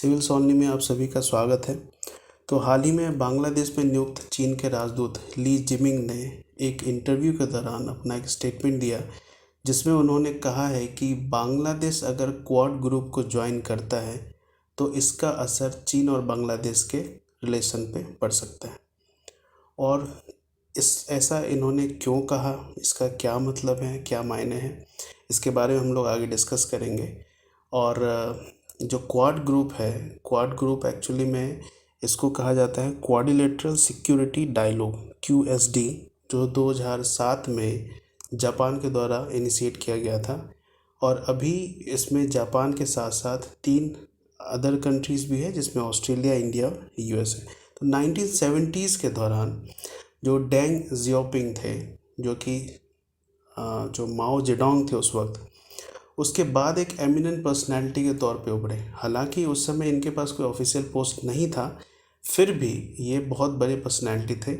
Civil colony में आप सभी का स्वागत है। तो हाल ही में बांग्लादेश में नियुक्त चीन के राजदूत ली जिमिंग ने एक इंटरव्यू के दौरान अपना एक स्टेटमेंट दिया, जिसमें उन्होंने कहा है कि बांग्लादेश अगर क्वाड ग्रुप को ज्वाइन करता है तो इसका असर चीन और बांग्लादेश के रिलेशन पे पड़ सकता है। और ऐसा इन्होंने क्यों कहा, इसका क्या मतलब है, क्या मायने हैं, इसके बारे में हम लोग आगे डिस्कस करेंगे। और जो क्वाड ग्रुप है, क्वाड ग्रुप एक्चुअली में इसको कहा जाता है क्वाड्रिलेटरल सिक्योरिटी डायलॉग QSD, जो 2007 में जापान के द्वारा इनिशिएट किया गया था। और अभी इसमें जापान के साथ साथ 3 अदर कंट्रीज़ भी है, जिसमें ऑस्ट्रेलिया, इंडिया, US है। तो 1970s के दौरान जो डेंग जियाओपिंग थे, जो कि जो माओ जेडोंग थे उस वक्त, उसके बाद एक एमिनेंट पर्सनैलिटी के तौर पे उभरे। हालांकि उस समय इनके पास कोई ऑफिशियल पोस्ट नहीं था, फिर भी ये बहुत बड़े पर्सनैलिटी थे।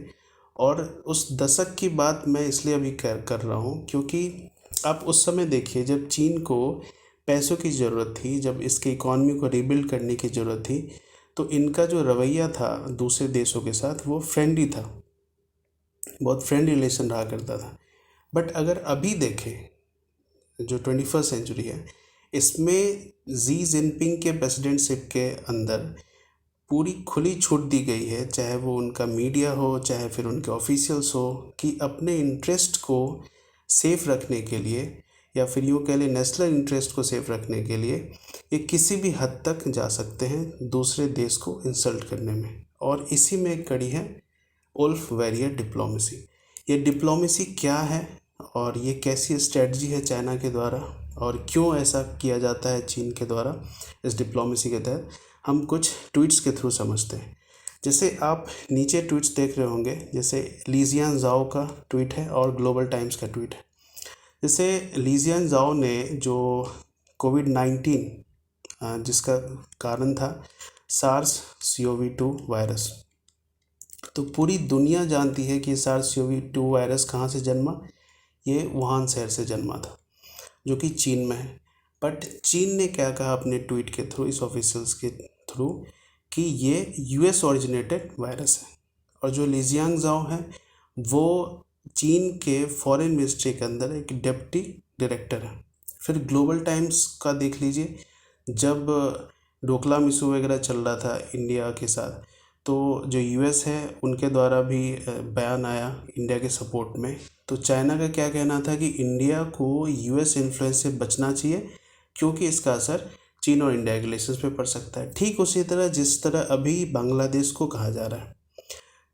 और उस दशक की बात मैं इसलिए अभी कर रहा हूँ क्योंकि आप उस समय देखिए, जब चीन को पैसों की ज़रूरत थी, जब इसके इकॉनमी को रिबिल्ड करने की ज़रूरत थी, तो इनका जो रवैया था दूसरे देशों के साथ वो फ्रेंडली था, बहुत फ्रेंड रिलेशन रहा करता था। बट अगर अभी देखें, जो 21st सेंचुरी है, इसमें जी जिनपिंग के प्रेसिडेंटशिप के अंदर पूरी खुली छूट दी गई है, चाहे वो उनका मीडिया हो, चाहे फिर उनके ऑफिशियल्स हो, कि अपने इंटरेस्ट को सेफ रखने के लिए, या फिर यूँ कह लें नेशनल इंटरेस्ट को सेफ रखने के लिए, ये किसी भी हद तक जा सकते हैं दूसरे देश को इंसल्ट करने में। और इसी में एक कड़ी है वुल्फ वॉरियर डिप्लोमेसी। ये डिप्लोमेसी क्या है और ये कैसी स्ट्रेटजी है चाइना के द्वारा, और क्यों ऐसा किया जाता है चीन के द्वारा इस डिप्लोमेसी के तहत, हम कुछ ट्वीट्स के थ्रू समझते हैं। जैसे आप नीचे ट्वीट्स देख रहे होंगे, जैसे लीजियान जाओ का ट्वीट है और ग्लोबल टाइम्स का ट्वीट है। जैसे लीजियान जाओ ने जो कोविड-19 जिसका कारण था SARS-CoV-2 वायरस, तो पूरी दुनिया जानती है कि SARS-CoV-2 वायरस कहाँ से जन्मा। ये वुहान शहर से जन्मा था, जो कि चीन में है। बट चीन ने क्या कहा अपने ट्वीट के थ्रू, इस ऑफिशियल्स के थ्रू, कि ये US ओरिजिनेटेड वायरस है। और जो लीजियांग जाओ है वो चीन के फॉरेन मिनिस्ट्री के अंदर एक डिप्टी डायरेक्टर है। फिर ग्लोबल टाइम्स का देख लीजिए, जब डोकलाम इशू वगैरह चल रहा था इंडिया के साथ, तो जो US है उनके द्वारा भी बयान आया इंडिया के सपोर्ट में। तो चाइना का क्या कहना था कि इंडिया को US इन्फ्लुएंस से बचना चाहिए, क्योंकि इसका असर चीन और इंडिया के रिलेशंस पे पड़ सकता है। ठीक उसी तरह जिस तरह अभी बांग्लादेश को कहा जा रहा है,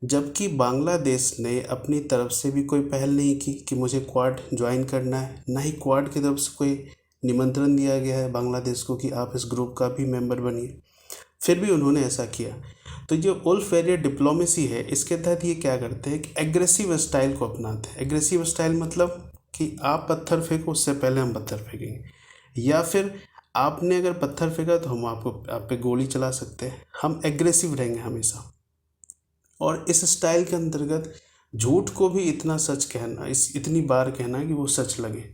जबकि बांग्लादेश ने अपनी तरफ से भी कोई पहल नहीं की कि मुझे क्वाड ज्वाइन करना है, ना ही क्वाड की तरफ से कोई निमंत्रण दिया गया है बांग्लादेश को कि आप इस ग्रुप का भी मेंबर बनिए, फिर भी उन्होंने ऐसा किया। तो जो वुल्फ वॉरियर डिप्लोमेसी है, इसके तहत ये क्या करते हैं कि एग्रेसिव स्टाइल को अपनाते हैं। एग्रेसिव स्टाइल मतलब कि आप पत्थर फेंको, उससे पहले हम पत्थर फेंकेंगे, या फिर आपने अगर पत्थर फेंका तो हम आप पे गोली चला सकते हैं। हम एग्रेसिव रहेंगे हमेशा। और इस स्टाइल के अंतर्गत झूठ को भी इतना सच कहना, इतनी बार कहना कि वो सच लगे।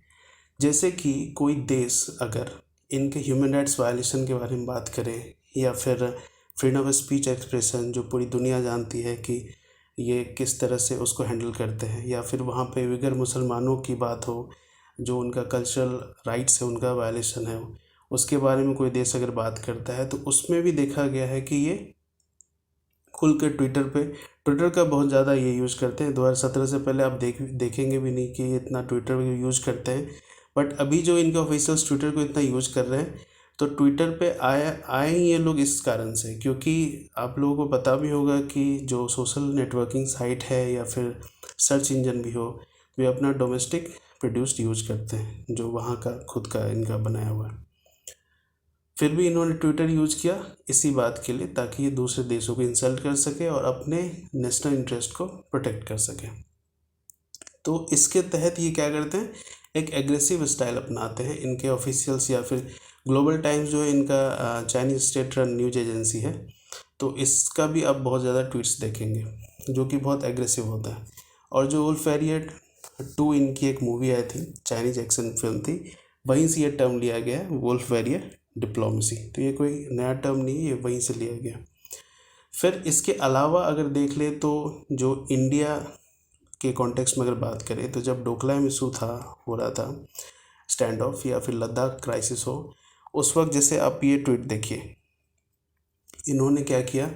जैसे कि कोई देश अगर इनके ह्यूमन राइट्स वायलेशन के बारे में बात करे, या फिर फ्रीडम ऑफ स्पीच एक्सप्रेशन, जो पूरी दुनिया जानती है कि ये किस तरह से उसको हैंडल करते हैं, या फिर वहाँ पे विगर मुसलमानों की बात हो, जो उनका कल्चरल राइट्स है उनका वायलेशन है, उसके बारे में कोई देश अगर बात करता है, तो उसमें भी देखा गया है कि ये खुल कर ट्विटर का बहुत ज़्यादा ये यूज़ करते हैं। 2017 से पहले आप देखेंगे भी नहीं कि ये इतना ट्विटर यूज़ करते हैं। बट अभी जो इनके ऑफिशियल्स ट्विटर को इतना यूज़ कर रहे हैं, तो ट्विटर पे आए ही ये लोग इस कारण से, क्योंकि आप लोगों को पता भी होगा कि जो सोशल नेटवर्किंग साइट है या फिर सर्च इंजन भी हो, वे अपना डोमेस्टिक प्रोड्यूस्ड यूज करते हैं, जो वहाँ का खुद का इनका बनाया हुआ है। फिर भी इन्होंने ट्विटर यूज किया इसी बात के लिए, ताकि ये दूसरे देशों को इंसल्ट कर सके और अपने नेशनल इंटरेस्ट को प्रोटेक्ट कर सके। तो इसके तहत ये क्या करते हैं, एक एग्रेसिव स्टाइल अपनाते हैं इनके ऑफिशियल्स। या फिर ग्लोबल टाइम्स जो है इनका Chinese state run news agency है, तो इसका भी आप बहुत ज़्यादा ट्वीट्स देखेंगे जो कि बहुत एग्रेसिव होता है। और जो वुल्फ वॉरियर 2 इनकी एक मूवी आई थी, चाइनीज एक्शन फिल्म थी, वहीं से ये टर्म लिया गया है वुल्फ वॉरियर डिप्लोमेसी। तो ये कोई नया टर्म नहीं है, ये वहीं से लिया गया। फिर इसके अलावा अगर देख ले तो जो इंडिया के कॉन्टेक्स्ट में अगर बात करें तो जब डोकलाम इशू हो रहा था, स्टैंड ऑफ या फिर लद्दाख क्राइसिस हो, उस वक्त जैसे आप ये ट्वीट देखिए, इन्होंने क्या किया,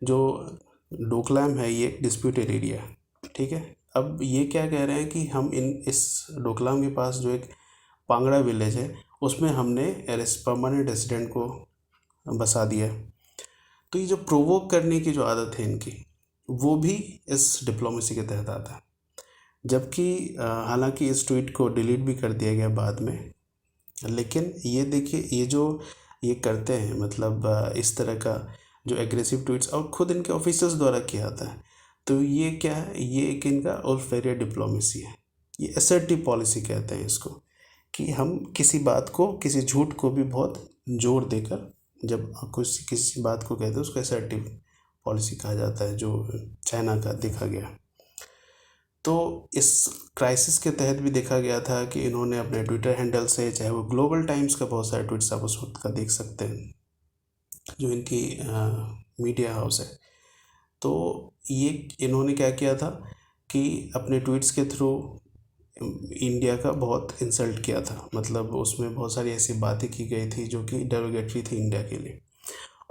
जो डोकलाम है ये डिस्प्यूटेड एरिया, ठीक है। अब ये क्या कह रहे हैं कि हम इस डोकलाम के पास जो एक पांगड़ा विलेज है उसमें हमने परमानेंट रेसिडेंट को बसा दिया। तो ये जो प्रोवोक करने की जो आदत है इनकी, वो भी इस डिप्लोमेसी के तहत आता है। जबकि हालांकि इस ट्वीट को डिलीट भी कर दिया गया बाद में, लेकिन ये देखिए ये जो ये करते हैं, मतलब इस तरह का जो एग्रेसिव ट्वीट्स और खुद इनके ऑफिसर्स द्वारा किया जाता है, तो ये क्या है, ये एक इनका ओल्फेरिया डिप्लोमेसी है। ये असर्टिव पॉलिसी कहते हैं इसको, कि हम किसी बात को, किसी झूठ को भी बहुत जोर देकर जब कुछ किसी बात को कहते हैं उसको असर्टिव पॉलिसी कहा जाता है, जो चाइना का देखा गया। तो इस क्राइसिस के तहत भी देखा गया था कि इन्होंने अपने ट्विटर हैंडल से, चाहे वो ग्लोबल टाइम्स का बहुत सारे ट्वीट्स आप उस वक्त का देख सकते हैं, जो इनकी मीडिया हाउस है, तो ये इन्होंने क्या किया था कि अपने ट्वीट्स के थ्रू इंडिया का बहुत इंसल्ट किया था। मतलब उसमें बहुत सारी ऐसी बातें की गई थी जो कि डेरोगेटरी थी इंडिया के लिए।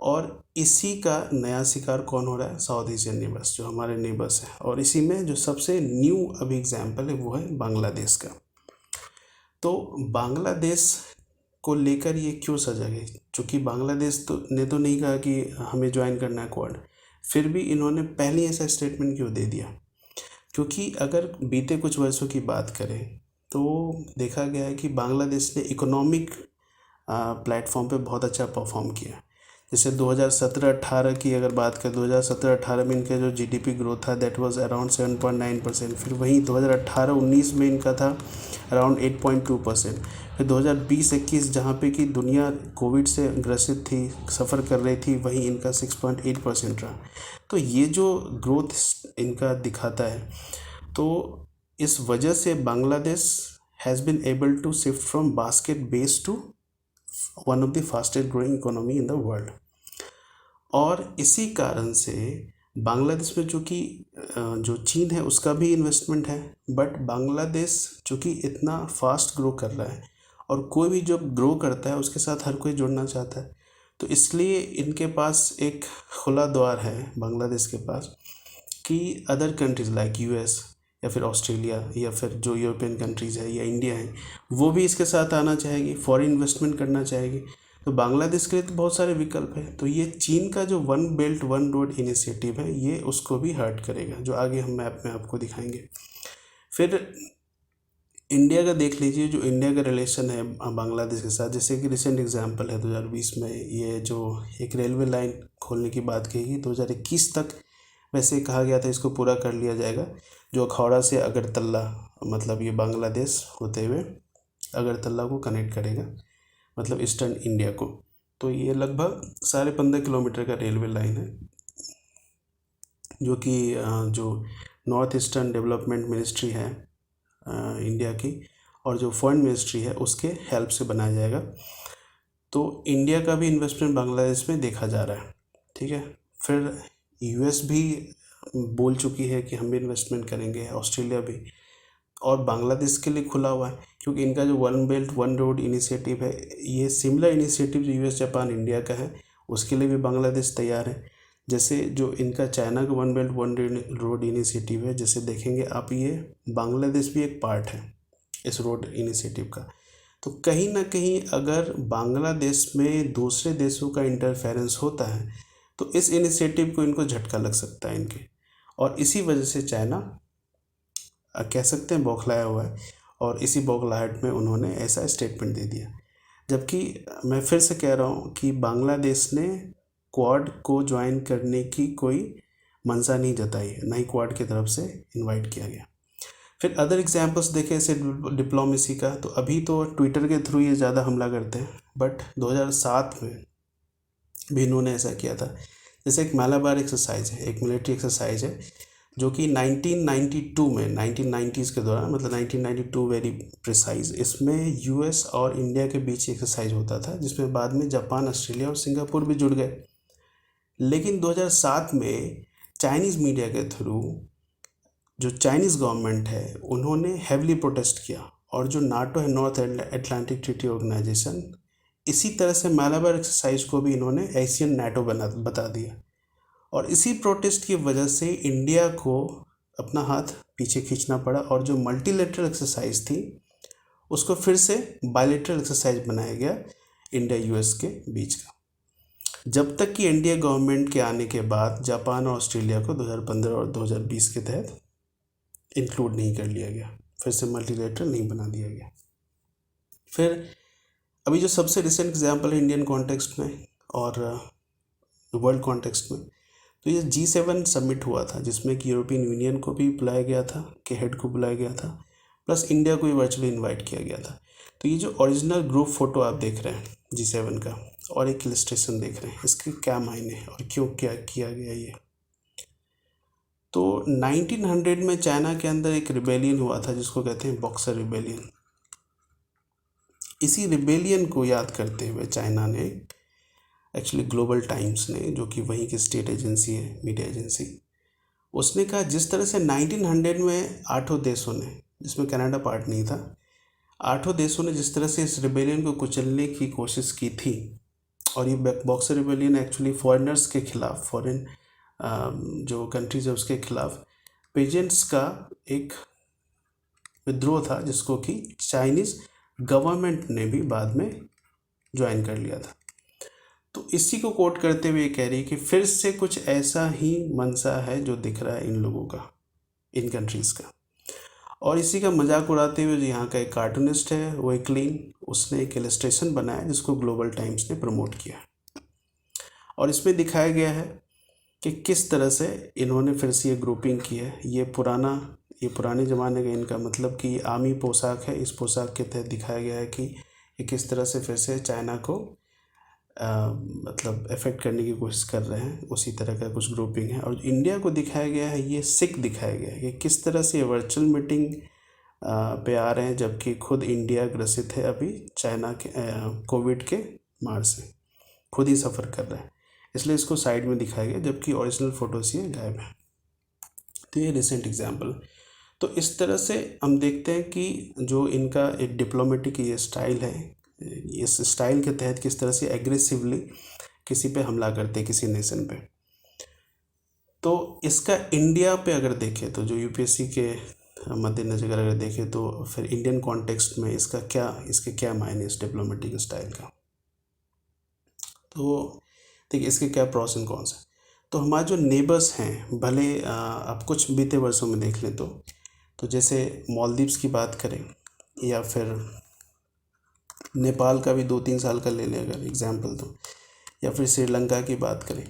और इसी का नया शिकार कौन हो रहा है, साउथ एशियन नेबर्स, जो हमारे नेबर्स हैं। और इसी में जो सबसे न्यू अभी एग्जाम्पल है वो है बांग्लादेश का। तो बांग्लादेश को लेकर ये क्यों सजा गई, चूँकि बांग्लादेश ने तो नहीं कहा कि हमें ज्वाइन करना है क्वाड, फिर भी इन्होंने पहले ऐसा स्टेटमेंट क्यों दे दिया, क्योंकि अगर बीते कुछ वर्षों की बात करें तो देखा गया है कि बांग्लादेश ने इकोनॉमिक प्लेटफॉर्म पे बहुत अच्छा परफॉर्म किया। जैसे 2017-18 की अगर बात करें, 2017-18 में इनका जो जीडीपी ग्रोथ था दैट वाज अराउंड 7.9%। फिर वहीं 2018-19 में इनका था अराउंड 8.2%। फिर 2020-21 जहाँ पे कि दुनिया कोविड से ग्रसित थी, सफ़र कर रही थी, वहीं इनका 6.8% रहा। तो ये जो ग्रोथ इनका दिखाता है, तो इस वजह से Bangladesh has been able to shift from basket base to one of the fastest growing economy in the world. और इसी कारण से बांग्लादेश में चूँकि जो चीन है उसका भी इन्वेस्टमेंट है, बट बांग्लादेश चूँकि इतना फास्ट ग्रो कर रहा है और कोई भी जब ग्रो करता है उसके साथ हर कोई जुड़ना चाहता है, तो इसलिए इनके पास एक खुला द्वार है बांग्लादेश के पास कि अदर कंट्रीज़ लाइक यूएस या फिर ऑस्ट्रेलिया या फिर जो यूरोपियन कंट्रीज़ है या इंडिया है, वो भी इसके साथ आना चाहेगी, फॉरेन इन्वेस्टमेंट करना चाहेगी। तो बांग्लादेश के लिए तो बहुत सारे विकल्प हैं। तो ये चीन का जो one belt one road initiative है ये उसको भी हर्ट करेगा, जो आगे हम मैप में आपको दिखाएंगे। फिर इंडिया का देख लीजिए, जो इंडिया का रिलेशन है बांग्लादेश के साथ, जैसे कि रिसेंट एग्जांपल है 2020 में ये जो एक रेलवे लाइन खोलने की बात कही गई, 2021 तक वैसे कहा गया था इसको पूरा कर लिया जाएगा, जो अखौरा से अगरतला, मतलब ये बांग्लादेश होते हुए अगरतला को कनेक्ट करेगा, मतलब ईस्टर्न इंडिया को। तो ये लगभग 15.5 किलोमीटर का रेलवे लाइन है, जो कि जो नॉर्थ ईस्टर्न डेवलपमेंट मिनिस्ट्री है इंडिया की और जो फॉरेन मिनिस्ट्री है उसके हेल्प से बनाया जाएगा। तो इंडिया का भी इन्वेस्टमेंट बांग्लादेश में देखा जा रहा है, ठीक है। फिर यूएस भी बोल चुकी है कि हम भी इन्वेस्टमेंट करेंगे, ऑस्ट्रेलिया भी, और बांग्लादेश के लिए खुला हुआ है, क्योंकि इनका जो one belt one road initiative है, ये सिमिलर इनिशिएटिव जो यूएस जापान इंडिया का है उसके लिए भी बांग्लादेश तैयार है। जैसे जो इनका चाइना का one belt one road initiative है, जैसे देखेंगे आप, ये बांग्लादेश भी एक पार्ट है इस रोड इनिशिएटिव का। तो कहीं ना कहीं अगर बांग्लादेश में दूसरे देशों का इंटरफेरेंस होता है तो इस इनिशिएटिव को इनको झटका लग सकता है इनके, और इसी वजह से चाइना कह सकते हैं बौखलाया हुआ है, और इसी बौखलाहट में उन्होंने ऐसा स्टेटमेंट दे दिया। जबकि मैं फिर से कह रहा हूँ कि बांग्लादेश ने क्वाड को ज्वाइन करने की कोई मंशा नहीं जताई है, ना ही क्वाड की तरफ से इनवाइट किया गया। फिर अदर एग्जांपल्स देखें ऐसे डिप्लोमेसी का, तो अभी तो ट्विटर के थ्रू ये ज़्यादा हमला करते हैं, बट 2007 में भी इन्होंने ऐसा किया था। जैसे एक मालाबार एक्सरसाइज है, एक मिलिट्री एक्सरसाइज है, जो कि 1992 में 1990s के दौरान, मतलब 1992 वेरी प्रिसाइज, इसमें यूएस और इंडिया के बीच एक्सरसाइज होता था, जिसमें बाद में जापान, ऑस्ट्रेलिया और सिंगापुर भी जुड़ गए। लेकिन 2007 में चाइनीज़ मीडिया के थ्रू जो चाइनीज़ गवर्नमेंट है उन्होंने हैवली प्रोटेस्ट किया, और जो नाटो है, नॉर्थ अटलांटिक ट्रीटी ऑर्गेनाइजेशन, इसी तरह से मालाबार एक्सरसाइज को भी इन्होंने एशियन नाटो बता दिया। और इसी प्रोटेस्ट की वजह से इंडिया को अपना हाथ पीछे खींचना पड़ा, और जो मल्टीलेटरल एक्सरसाइज थी उसको फिर से बायलेटरल एक्सरसाइज बनाया गया इंडिया यूएस के बीच का, जब तक कि एनडीए गवर्नमेंट के आने के बाद जापान और ऑस्ट्रेलिया को 2015 और 2020 के तहत इंक्लूड नहीं कर लिया गया, फिर से मल्टीलेटरल नहीं बना दिया गया। फिर अभी जो सबसे रिसेंट एग्जांपल है इंडियन कॉन्टेक्स्ट में और वर्ल्ड कॉन्टेक्स्ट में, तो ये G7 समिट हुआ था, जिसमें कि यूरोपियन यूनियन को भी बुलाया गया था, के हेड को बुलाया गया था, प्लस इंडिया को भी वर्चुअली इनवाइट किया गया था। तो ये जो ओरिजिनल ग्रुप फोटो आप देख रहे हैं G7 का, और एक इलस्ट्रेशन देख रहे हैं, इसके क्या मायने और क्यों क्या किया गया ये। तो 1900 में चाइना के अंदर एक रिबेलियन हुआ था जिसको कहते हैं बॉक्सर रिबेलियन। इसी रिबेलियन को याद करते हुए चाइना ने, एक्चुअली ग्लोबल टाइम्स ने, जो कि वहीं की स्टेट एजेंसी है, मीडिया एजेंसी, उसने कहा जिस तरह से 1900 में 8 देशों ने, जिसमें कनाडा पार्ट नहीं था, 8 देशों ने जिस तरह से इस रिबेलियन को कुचलने की कोशिश की थी, और ये बॉक्सर रिबेलियन एक्चुअली फॉरेनर्स के खिलाफ, फॉरेन जो कंट्रीज है उसके खिलाफ पेजेंट्स का एक विद्रोह था, जिसको कि चाइनीज़ गवर्नमेंट ने भी बाद में ज्वाइन कर लिया था। तो इसी को कोट करते हुए ये कह रही है कि फिर से कुछ ऐसा ही मंशा है जो दिख रहा है इन लोगों का, इन कंट्रीज़ का। और इसी का मजाक उड़ाते हुए जो यहाँ का एक कार्टूनिस्ट है, वो एक क्लीन, उसने एक इलस्ट्रेशन बनाया जिसको ग्लोबल टाइम्स ने प्रमोट किया, और इसमें दिखाया गया है कि किस तरह से इन्होंने फिर से ये ग्रुपिंग की है। ये पुराने ज़माने का इनका मतलब कि आर्मी पोशाक है, इस पोशाक के तहत दिखाया गया है कि ये किस तरह से फिर से चाइना को मतलब अफेक्ट करने की कोशिश कर रहे हैं, उसी तरह का कुछ ग्रुपिंग है। और इंडिया को दिखाया गया है, ये सिक दिखाया गया है कि किस तरह से ये वर्चुअल मीटिंग पे आ रहे हैं, जबकि खुद इंडिया ग्रसित है अभी चाइना के कोविड के मार से, खुद ही सफ़र कर रहा है, इसलिए इसको साइड में दिखाया गया, जबकि ओरिजिनल फ़ोटो से ये गायब है। तो ये रिसेंट एग्जाम्पल। तो इस तरह से हम देखते हैं कि जो इनका एक डिप्लोमेटिक ये स्टाइल है, इस स्टाइल के तहत किस तरह से एग्रेसिवली किसी पे हमला करते हैं, किसी नेशन पे। तो इसका इंडिया पे अगर देखें तो जो यूपीएससी के मद्देनजर अगर देखें तो फिर इंडियन कॉन्टेक्स्ट में इसके क्या मायने इस डिप्लोमेटिक स्टाइल का। तो देखिए इसके क्या प्रॉस एंड कॉन्स हैं। तो हमारे जो नेबर्स हैं, भले आप कुछ बीते वर्षों में देख लें तो जैसे मालदीव्स की बात करें, या फिर नेपाल का भी 2-3 साल का ले लें अगर एग्जाम्पल, तो या फिर श्रीलंका की बात करें,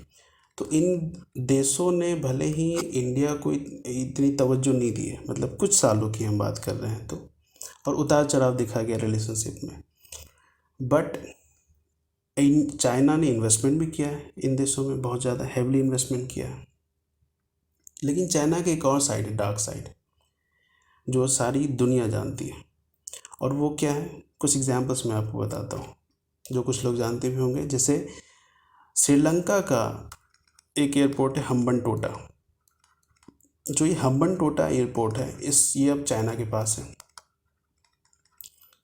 तो इन देशों ने भले ही इंडिया को इतनी तवज्जो नहीं दी है, मतलब कुछ सालों की हम बात कर रहे हैं तो, और उतार चढ़ाव दिखा गया रिलेशनशिप में, बट चाइना ने इन्वेस्टमेंट भी किया है इन देशों में, बहुत ज़्यादा हैवली इन्वेस्टमेंट किया है। लेकिन चाइना की एक और साइड है, डार्क साइड, जो सारी दुनिया जानती है, और वो क्या है, कुछ एग्जांपल्स मैं आपको बताता हूँ जो कुछ लोग जानते भी होंगे। जैसे श्रीलंका का एक एयरपोर्ट है हम्बनटोटा। जो ये हम्बनटोटा एयरपोर्ट है, ये अब चाइना के पास है।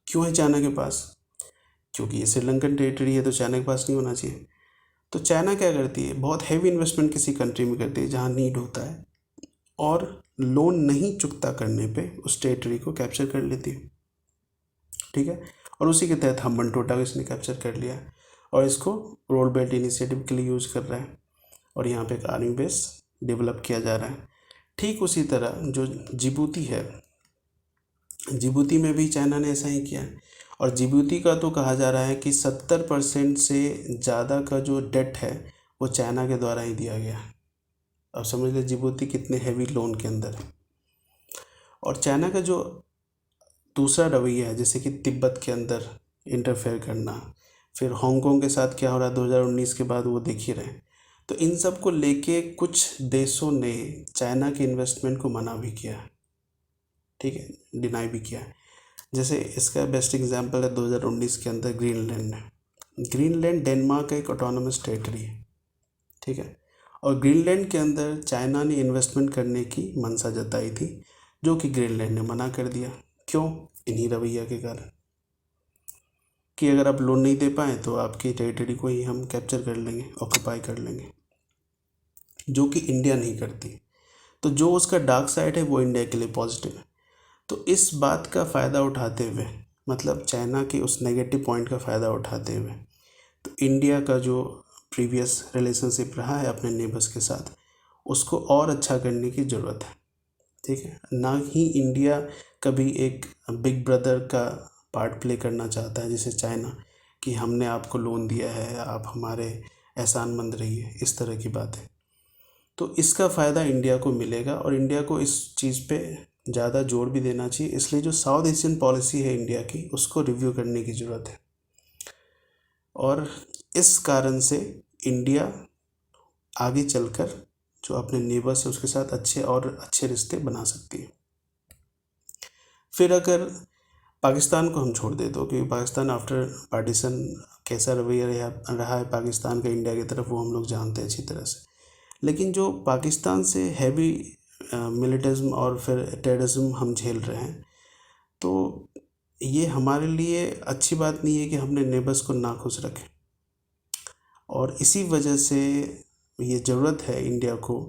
क्यों है चाइना के पास? क्योंकि ये श्रीलंकन टेरिटरी है, तो चाइना के पास नहीं होना चाहिए। तो चाइना क्या करती है, बहुत हैवी इन्वेस्टमेंट किसी कंट्री में करती है जहाँ नीड होता है, और लोन नहीं चुकता करने पे उस टेरिटरी को कैप्चर कर लेती है, ठीक है। और उसी के तहत हम्बनटोटा को इसने कैप्चर कर लिया, और इसको रोड बेल्ट इनिशिएटिव के लिए यूज़ कर रहा है, और यहाँ पे एक आर्मी बेस डेवलप किया जा रहा है। ठीक उसी तरह जो जिबूती है, जिबूती में भी चाइना ने ऐसा ही किया है, और जिबूती का तो कहा जा रहा है कि 70% से ज़्यादा का जो डेट है वो चाइना के द्वारा ही दिया गया है। अब समझ लीजिए जिबूती कितने हैवी लोन के अंदर है। और चाइना का जो दूसरा रवैया है, जैसे कि तिब्बत के अंदर इंटरफेयर करना, फिर हांगकांग के साथ क्या हो रहा है 2019 के बाद वो देख ही रहे हैं। तो इन सब को लेके कुछ देशों ने चाइना के इन्वेस्टमेंट को मना भी किया, ठीक है, डिनाई भी किया। जैसे इसका बेस्ट एग्जांपल है 2019 के अंदर ग्रीनलैंड। ग्रीनलैंड डेनमार्क का एक ऑटोनोमस टेरिटरी है, ठीक है, और ग्रीनलैंड के अंदर चाइना ने इन्वेस्टमेंट करने की मंशा जताई थी, जो कि ग्रीनलैंड ने मना कर दिया। क्यों? इन्हीं रवैया के कारण कि अगर आप लोन नहीं दे पाए तो आपकी टेरिटरी को ही हम कैप्चर कर लेंगे, ऑक्यूपाई कर लेंगे, जो कि इंडिया नहीं करती। तो जो उसका डार्क साइड है वो इंडिया के लिए पॉजिटिव है। तो इस बात का फ़ायदा उठाते हुए, मतलब चाइना के उस नेगेटिव पॉइंट का फ़ायदा उठाते हुए, तो इंडिया का जो प्रीवियस रिलेशनशिप रहा है अपने नेबर्स के साथ, उसको और अच्छा करने की ज़रूरत है, ठीक है। ना ही इंडिया कभी एक बिग ब्रदर का पार्ट प्ले करना चाहता है जैसे चाइना, कि हमने आपको लोन दिया है, आप हमारे एहसानमंद रहिए, इस तरह की बातें। तो इसका फ़ायदा इंडिया को मिलेगा और इंडिया को इस चीज़ पे ज़्यादा जोर भी देना चाहिए। इसलिए जो साउथ एशियन पॉलिसी है इंडिया की, उसको रिव्यू करने की ज़रूरत है, और इस कारण से इंडिया आगे चलकर जो अपने नेबर्स है उसके साथ अच्छे और अच्छे रिश्ते बना सकती है। फिर अगर पाकिस्तान को हम छोड़ दे तो, क्योंकि पाकिस्तान आफ्टर पार्टीशन कैसा रवैया रहा है पाकिस्तान का इंडिया की तरफ, वो हम लोग जानते हैं अच्छी तरह से। लेकिन जो पाकिस्तान से हैवी मिलिटरिज्म और फिर टेररिज्म हम झेल रहे हैं, तो ये हमारे लिए अच्छी बात नहीं है कि हमने नेबर्स को नाखुश रखें। और इसी वजह से ये ज़रूरत है इंडिया को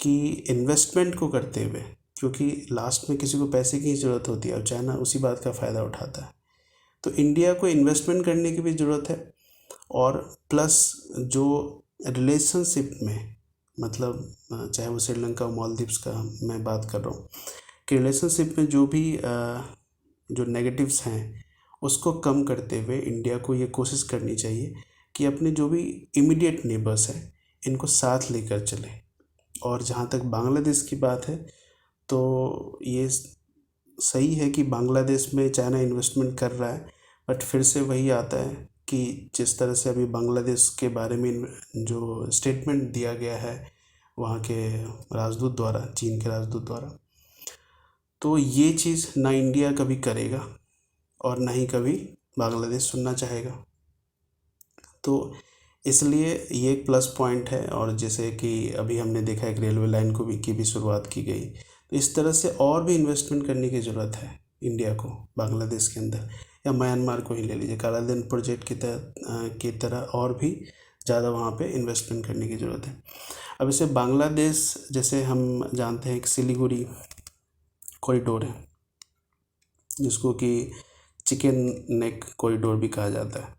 कि इन्वेस्टमेंट को करते हुए, क्योंकि लास्ट में किसी को पैसे की ज़रूरत होती है और चाइना उसी बात का फ़ायदा उठाता है, तो इंडिया को इन्वेस्टमेंट करने की भी ज़रूरत है। और प्लस जो रिलेशनशिप में, मतलब चाहे वो श्रीलंका मालदीव्स का मैं बात कर रहा हूँ, कि रिलेशनशिप में जो भी जो नेगेटिव्स हैं उसको कम करते हुए इंडिया को ये कोशिश करनी चाहिए कि अपने जो भी इमीडिएट नेबर्स हैं इनको साथ लेकर चले। और जहाँ तक बांग्लादेश की बात है, तो ये सही है कि बांग्लादेश में चाइना इन्वेस्टमेंट कर रहा है, बट फिर से वही आता है कि जिस तरह से अभी बांग्लादेश के बारे में जो स्टेटमेंट दिया गया है वहाँ के राजदूत द्वारा, चीन के राजदूत द्वारा, तो ये चीज़ ना इंडिया कभी करेगा और ना ही कभी बांग्लादेश सुनना चाहेगा। तो इसलिए ये एक प्लस पॉइंट है। और जैसे कि अभी हमने देखा है कि रेलवे लाइन को भी की भी शुरुआत की गई, तो इस तरह से और भी इन्वेस्टमेंट करने की ज़रूरत है इंडिया को बांग्लादेश के अंदर, या म्यांमार को ही ले लीजिए, कालाधन प्रोजेक्ट की तरह और भी ज़्यादा वहाँ पे इन्वेस्टमेंट करने की ज़रूरत है। अब इसे बांग्लादेश, जैसे हम जानते हैं कि सिलीगुड़ी कॉरिडोर है जिसको कि चिकन नेक कॉरिडोर भी कहा जाता है,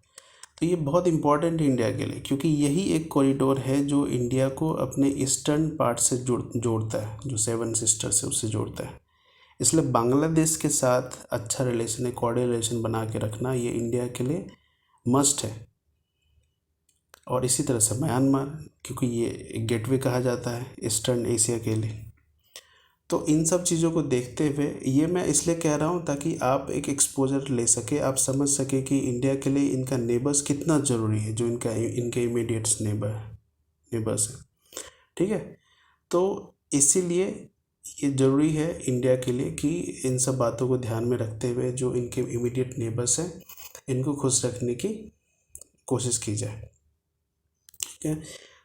तो ये बहुत इम्पॉर्टेंट है इंडिया के लिए, क्योंकि यही एक कॉरिडोर है जो इंडिया को अपने ईस्टर्न पार्ट से जोड़ता है, जो 7 सिस्टर्स है उससे जोड़ता है। इसलिए बांग्लादेश के साथ अच्छा रिलेशन, एक कॉर्डियल रिलेशन बना के रखना ये इंडिया के लिए मस्ट है। और इसी तरह से म्यांमार, क्योंकि ये गेटवे कहा जाता है ईस्टर्न एशिया के लिए। तो इन सब चीज़ों को देखते हुए ये मैं इसलिए कह रहा हूँ ताकि आप एक एक्सपोजर ले सके, आप समझ सके कि इंडिया के लिए इनका नेबर्स कितना ज़रूरी है, जो इनके इमीडिएट्स नेबर्स हैं, ठीक है। तो इसीलिए ये ज़रूरी है इंडिया के लिए कि इन सब बातों को ध्यान में रखते हुए जो इनके इमीडिएट नेबर्स हैं इनको खुश रखने की कोशिश की जाए, ठीक है।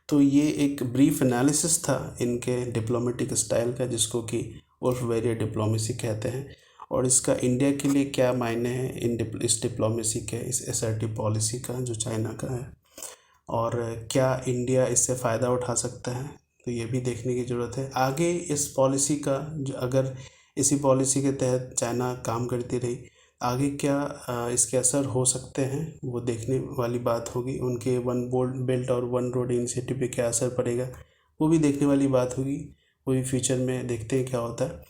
तो ये एक ब्रीफ एनालिसिस था इनके डिप्लोमेटिक स्टाइल का, जिसको कि वुल्फ वॉरियर डिप्लोमेसी कहते हैं, और इसका इंडिया के लिए क्या मायने हैं इस डिप्लोमेसी के, इस असर्टिव पॉलिसी का जो चाइना का है, और क्या इंडिया इससे फ़ायदा उठा सकता है, तो ये भी देखने की ज़रूरत है। आगे इस पॉलिसी का अगर इसी पॉलिसी के तहत चाइना काम करती रही, आगे क्या इसके असर हो सकते हैं वो देखने वाली बात होगी। उनके वन बेल्ट और वन रोड इनिशिएटिव पे क्या असर पड़ेगा वो भी देखने वाली बात होगी, वो भी फ्यूचर में देखते हैं क्या होता है।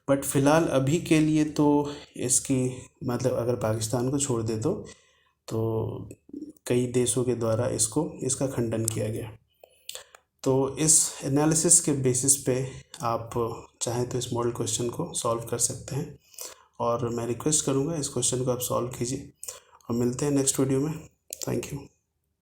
बट फ़िलहाल अभी के लिए तो इसकी, मतलब अगर पाकिस्तान को छोड़ दे तो कई देशों के द्वारा इसका खंडन किया गया। तो इस एनालिसिस के बेसिस पे आप चाहें तो इस मॉडल क्वेश्चन को सॉल्व कर सकते हैं, और मैं रिक्वेस्ट करूँगा इस क्वेश्चन को आप सॉल्व कीजिए, और मिलते हैं नेक्स्ट वीडियो में। Thank you.